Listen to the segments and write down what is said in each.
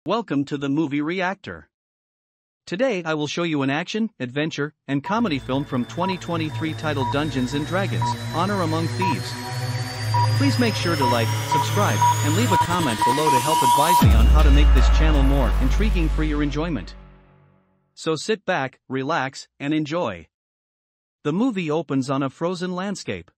Welcome to the Movie Reactor. Today I will show you an action, adventure, and comedy film from 2023 titled Dungeons & Dragons: Honor Among Thieves. Please make sure to like, subscribe, and leave a comment below to help advise me on how to make this channel more intriguing for your enjoyment. So sit back, relax, and enjoy. The movie opens on a frozen landscape.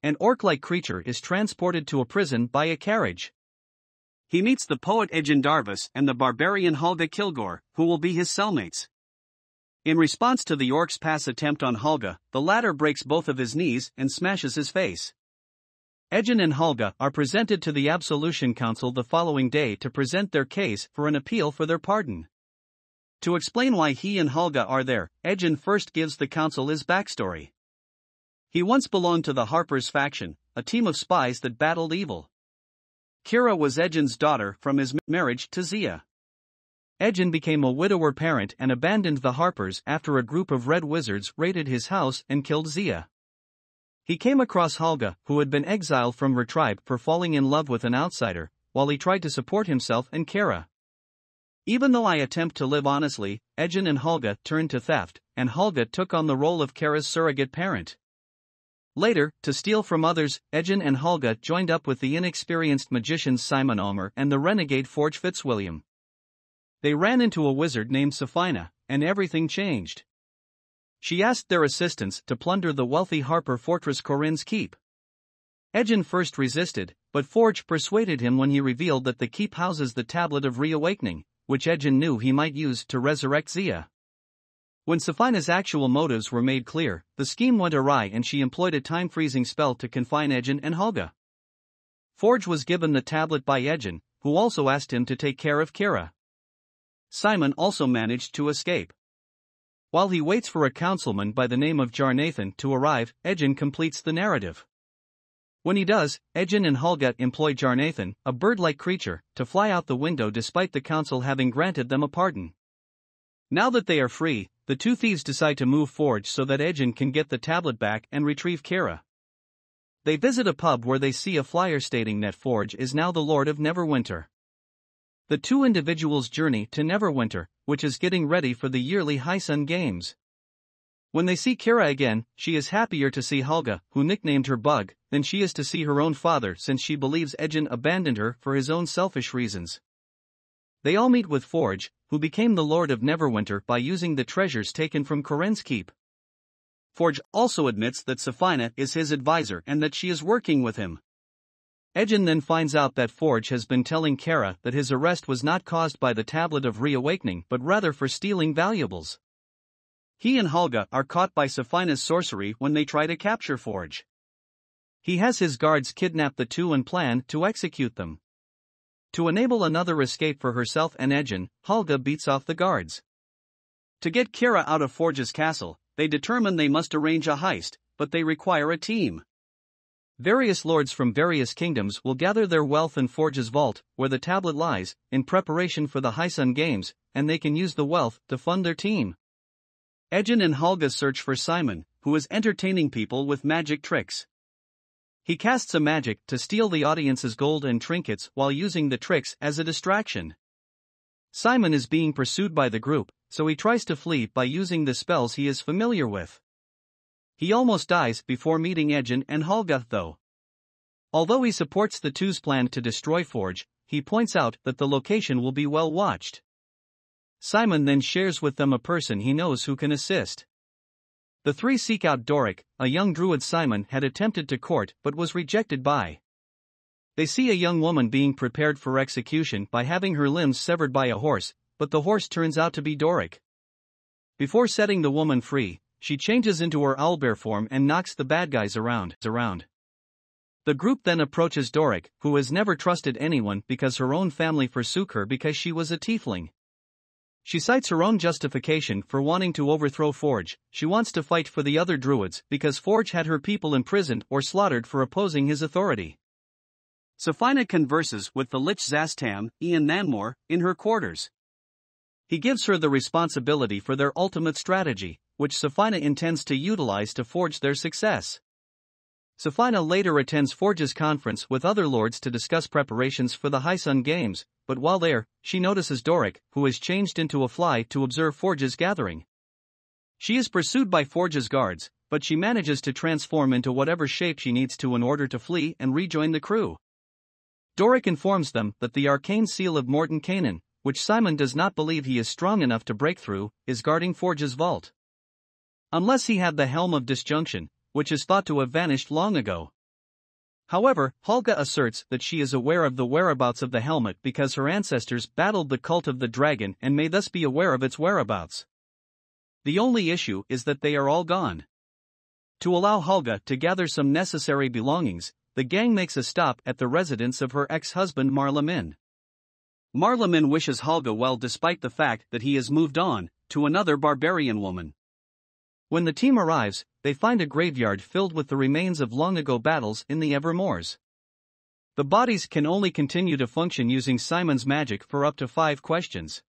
An orc-like creature is transported to a prison by a carriage. He meets the poet Ejin Darvis and the barbarian Holga Kilgore, who will be his cellmates. In response to the orc's pass attempt on Holga, the latter breaks both of his knees and smashes his face. Ejin and Holga are presented to the Absolution Council the following day to present their case for an appeal for their pardon. To explain why he and Holga are there, Ejin first gives the council his backstory. He once belonged to the Harpers faction, a team of spies that battled evil. Kira was Ejin's daughter from his marriage to Zia. Ejin became a widower parent and abandoned the Harpers after a group of red wizards raided his house and killed Zia. He came across Holga, who had been exiled from her tribe for falling in love with an outsider, while he tried to support himself and Kira. Even though I attempt to live honestly, Ejin and Holga turned to theft, and Holga took on the role of Kira's surrogate parent. Later, to steal from others, Ejin and Holga joined up with the inexperienced magicians Simon Omer and the renegade Forge Fitzwilliam. They ran into a wizard named Safina, and everything changed. She asked their assistance to plunder the wealthy Harper fortress Corinne's keep. Ejin first resisted, but Forge persuaded him when he revealed that the keep houses the Tablet of Reawakening, which Ejin knew he might use to resurrect Zia. When Safina's actual motives were made clear, the scheme went awry and she employed a time-freezing spell to confine Ejin and Holga. Forge was given the tablet by Ejin, who also asked him to take care of Kira. Simon also managed to escape. While he waits for a councilman by the name of Jarnathan to arrive, Ejin completes the narrative. When he does, Ejin and Holga employ Jarnathan, a bird-like creature, to fly out the window despite the council having granted them a pardon. Now that they are free, the two thieves decide to move Forge so that Ejin can get the tablet back and retrieve Kira. They visit a pub where they see a flyer stating that Forge is now the Lord of Neverwinter. The two individuals journey to Neverwinter, which is getting ready for the yearly High Sun Games. When they see Kira again, she is happier to see Holga, who nicknamed her Bug, than she is to see her own father since she believes Ejin abandoned her for his own selfish reasons. They all meet with Forge, who became the Lord of Neverwinter by using the treasures taken from Corinne's keep. Forge also admits that Safina is his advisor and that she is working with him. Ejin then finds out that Forge has been telling Kira that his arrest was not caused by the Tablet of Reawakening but rather for stealing valuables. He and Holga are caught by Safina's sorcery when they try to capture Forge. He has his guards kidnap the two and plan to execute them. To enable another escape for herself and Ejin, Holga beats off the guards. To get Kira out of Forge's castle, they determine they must arrange a heist, but they require a team. Various lords from various kingdoms will gather their wealth in Forge's vault, where the tablet lies, in preparation for the High Sun Games, and they can use the wealth to fund their team. Ejin and Holga search for Simon, who is entertaining people with magic tricks. He casts a magic to steal the audience's gold and trinkets while using the tricks as a distraction. Simon is being pursued by the group, so he tries to flee by using the spells he is familiar with. He almost dies before meeting Ejin and Holga though. Although he supports the two's plan to destroy Forge, he points out that the location will be well watched. Simon then shares with them a person he knows who can assist. The three seek out Doric, a young druid Simon had attempted to court but was rejected by. They see a young woman being prepared for execution by having her limbs severed by a horse, but the horse turns out to be Doric. Before setting the woman free, she changes into her owlbear form and knocks the bad guys around. The group then approaches Doric, who has never trusted anyone because her own family forsook her because she was a tiefling. She cites her own justification for wanting to overthrow Forge. She wants to fight for the other druids because Forge had her people imprisoned or slaughtered for opposing his authority. Safina converses with the Lich Zastam, Ian Nanmore, in her quarters. He gives her the responsibility for their ultimate strategy, which Safina intends to utilize to forge their success. Safina later attends Forge's conference with other lords to discuss preparations for the High Sun Games, but while there, she notices Doric, who has changed into a fly to observe Forge's gathering. She is pursued by Forge's guards, but she manages to transform into whatever shape she needs to in order to flee and rejoin the crew. Doric informs them that the arcane seal of Morton Canaan, which Simon does not believe he is strong enough to break through, is guarding Forge's vault. Unless he had the Helm of Disjunction, which is thought to have vanished long ago. However, Holga asserts that she is aware of the whereabouts of the helmet because her ancestors battled the cult of the dragon and may thus be aware of its whereabouts. The only issue is that they are all gone. To allow Holga to gather some necessary belongings, the gang makes a stop at the residence of her ex-husband Marlamin. Marlamin wishes Holga well despite the fact that he has moved on to another barbarian woman. When the team arrives, they find a graveyard filled with the remains of long-ago battles in the Evermoors. The bodies can only continue to function using Simon's magic for up to 5 questions.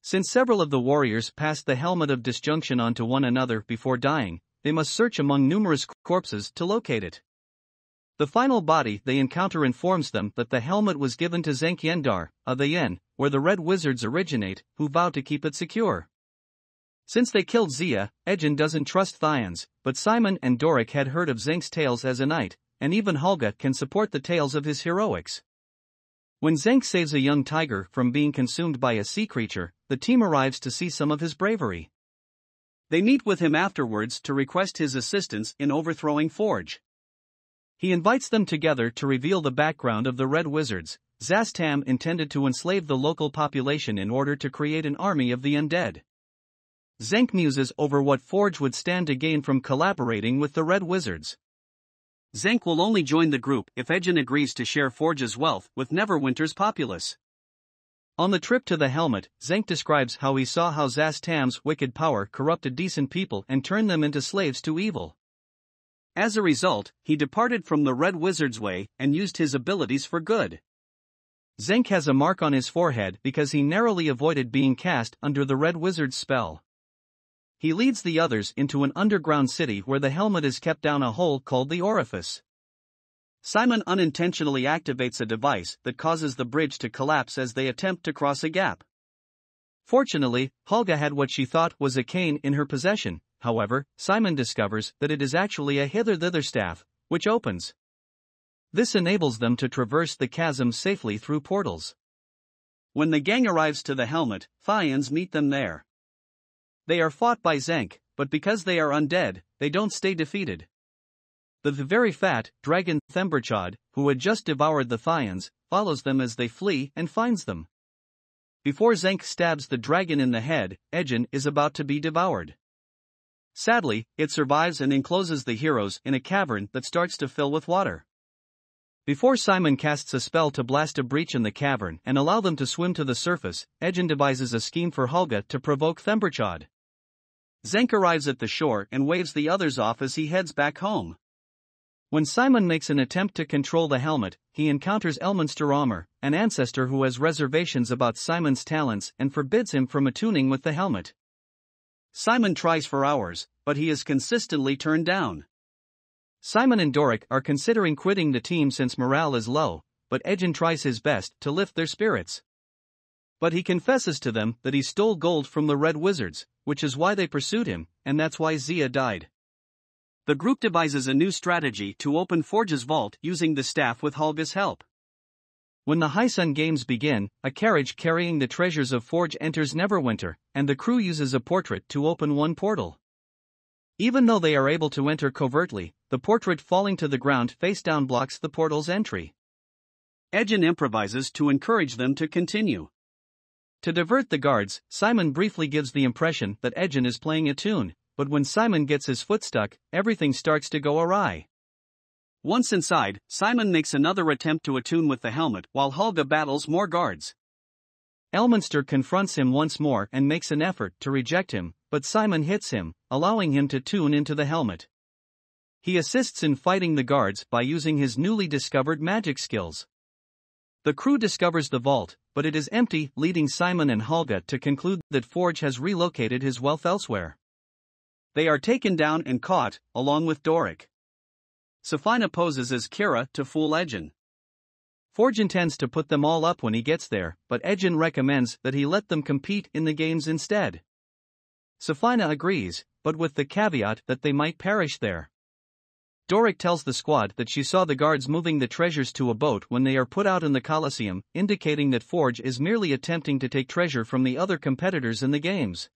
Since several of the warriors passed the helmet of disjunction onto one another before dying, they must search among numerous corpses to locate it. The final body they encounter informs them that the helmet was given to Zenk Yendar, of the Yen, where the Red Wizards originate, who vow to keep it secure. Since they killed Zia, Ejin doesn't trust Thions, but Simon and Doric had heard of Zenk's tales as a knight, and even Holga can support the tales of his heroics. When Zenk saves a young tiger from being consumed by a sea creature, the team arrives to see some of his bravery. They meet with him afterwards to request his assistance in overthrowing Forge. He invites them together to reveal the background of the Red Wizards. Zastam intended to enslave the local population in order to create an army of the undead. Zenk muses over what Forge would stand to gain from collaborating with the Red Wizards. Zenk will only join the group if Ejin agrees to share Forge's wealth with Neverwinter's populace. On the trip to the helmet, Zenk describes how he saw how Zastam's wicked power corrupted decent people and turned them into slaves to evil. As a result, he departed from the Red Wizard's way and used his abilities for good. Zenk has a mark on his forehead because he narrowly avoided being cast under the Red Wizard's spell. He leads the others into an underground city where the helmet is kept down a hole called the Orifice. Simon unintentionally activates a device that causes the bridge to collapse as they attempt to cross a gap. Fortunately, Holga had what she thought was a cane in her possession. However, Simon discovers that it is actually a hither-thither staff, which opens. This enables them to traverse the chasm safely through portals. When the gang arrives to the helmet, Thions meet them there. They are fought by Zenk, but because they are undead, they don't stay defeated. The very fat dragon Themberchaud, who had just devoured the Thions, follows them as they flee and finds them. Before Zenk stabs the dragon in the head, Ejin is about to be devoured. Sadly, it survives and encloses the heroes in a cavern that starts to fill with water. Before Simon casts a spell to blast a breach in the cavern and allow them to swim to the surface, Ejin devises a scheme for Holga to provoke Themberchaud. Zenk arrives at the shore and waves the others off as he heads back home. When Simon makes an attempt to control the helmet, he encounters Elminster Omer, an ancestor who has reservations about Simon's talents and forbids him from attuning with the helmet. Simon tries for hours, but he is consistently turned down. Simon and Doric are considering quitting the team since morale is low, but Ejin tries his best to lift their spirits. But he confesses to them that he stole gold from the Red Wizards, which is why they pursued him, and that's why Zia died. The group devises a new strategy to open Forge's vault using the staff with Holga's help. When the High Sun Games begin, a carriage carrying the treasures of Forge enters Neverwinter, and the crew uses a portrait to open one portal. Even though they are able to enter covertly, the portrait falling to the ground face down blocks the portal's entry. Ejin improvises to encourage them to continue. To divert the guards, Simon briefly gives the impression that Ejin is playing a tune, but when Simon gets his foot stuck, everything starts to go awry. Once inside, Simon makes another attempt to attune with the helmet while Holga battles more guards. Elminster confronts him once more and makes an effort to reject him, but Simon hits him, allowing him to tune into the helmet. He assists in fighting the guards by using his newly discovered magic skills. The crew discovers the vault, but it is empty, leading Simon and Holga to conclude that Forge has relocated his wealth elsewhere. They are taken down and caught, along with Doric. Safina poses as Kira to fool regé-jean. Forge intends to put them all up when he gets there, but regé-jean recommends that he let them compete in the games instead. Safina agrees, but with the caveat that they might perish there. Doric tells the squad that she saw the guards moving the treasures to a boat when they are put out in the Colosseum, indicating that Forge is merely attempting to take treasure from the other competitors in the games.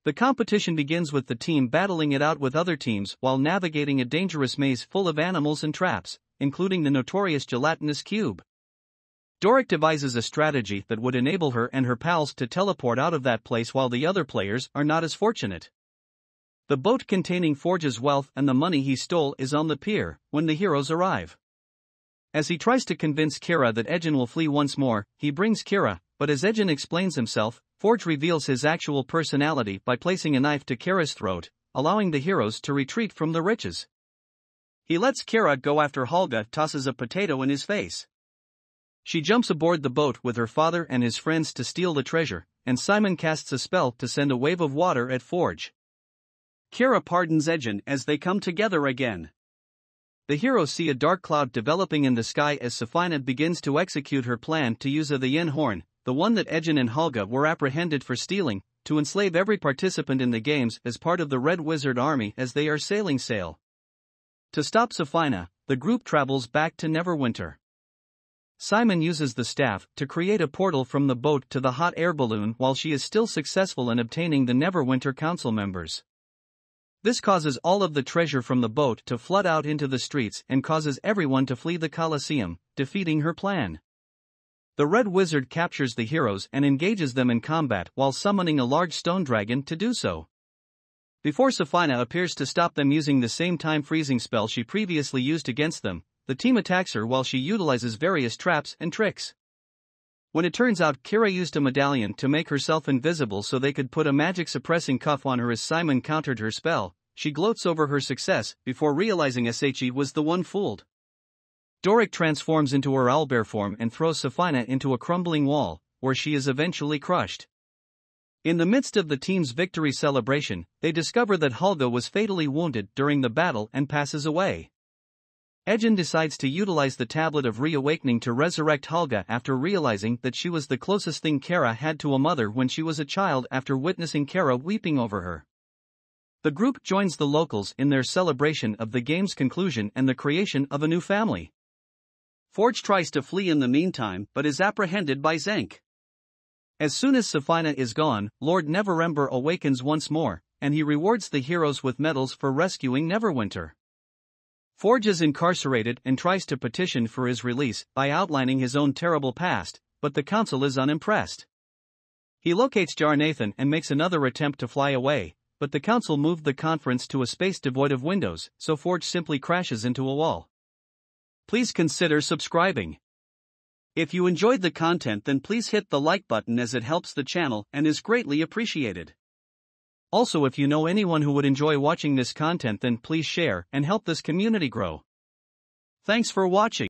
The competition begins with the team battling it out with other teams while navigating a dangerous maze full of animals and traps, including the notorious gelatinous cube. Doric devises a strategy that would enable her and her pals to teleport out of that place while the other players are not as fortunate. The boat containing Forge's wealth and the money he stole is on the pier when the heroes arrive. As he tries to convince Kira that regé-jean will flee once more, he brings Kira, but as regé-jean explains himself, Forge reveals his actual personality by placing a knife to Kira's throat, allowing the heroes to retreat from the riches. He lets Kira go after Holga tosses a potato in his face. She jumps aboard the boat with her father and his friends to steal the treasure, and Simon casts a spell to send a wave of water at Forge. Kira pardons regé-jean as they come together again. The heroes see a dark cloud developing in the sky as Safina begins to execute her plan to use the yin horn, the one that regé-jean and Holga were apprehended for stealing, to enslave every participant in the games as part of the Red Wizard army as they are sailing sail. To stop Safina, the group travels back to Neverwinter. Simon uses the staff to create a portal from the boat to the hot air balloon while she is still successful in obtaining the Neverwinter council members. This causes all of the treasure from the boat to flood out into the streets and causes everyone to flee the Colosseum, defeating her plan. The Red Wizard captures the heroes and engages them in combat while summoning a large stone dragon to do so. Before Safina appears to stop them using the same time-freezing spell she previously used against them, the team attacks her while she utilizes various traps and tricks. When it turns out Kira used a medallion to make herself invisible so they could put a magic-suppressing cuff on her as Simon countered her spell, she gloats over her success before realizing she was the one fooled. Doric transforms into her owlbear form and throws Safina into a crumbling wall, where she is eventually crushed. In the midst of the team's victory celebration, they discover that Holga was fatally wounded during the battle and passes away. Regé-jean decides to utilize the Tablet of Reawakening to resurrect Holga after realizing that she was the closest thing Kira had to a mother when she was a child after witnessing Kira weeping over her. The group joins the locals in their celebration of the game's conclusion and the creation of a new family. Forge tries to flee in the meantime but is apprehended by Zank. As soon as Safina is gone, Lord Neverember awakens once more, and he rewards the heroes with medals for rescuing Neverwinter. Forge is incarcerated and tries to petition for his release by outlining his own terrible past, but the council is unimpressed. He locates Jarnathan and makes another attempt to fly away, but the council moved the conference to a space devoid of windows, so Forge simply crashes into a wall. Please consider subscribing. If you enjoyed the content, then please hit the like button as it helps the channel and is greatly appreciated. Also, if you know anyone who would enjoy watching this content, then please share and help this community grow. Thanks for watching.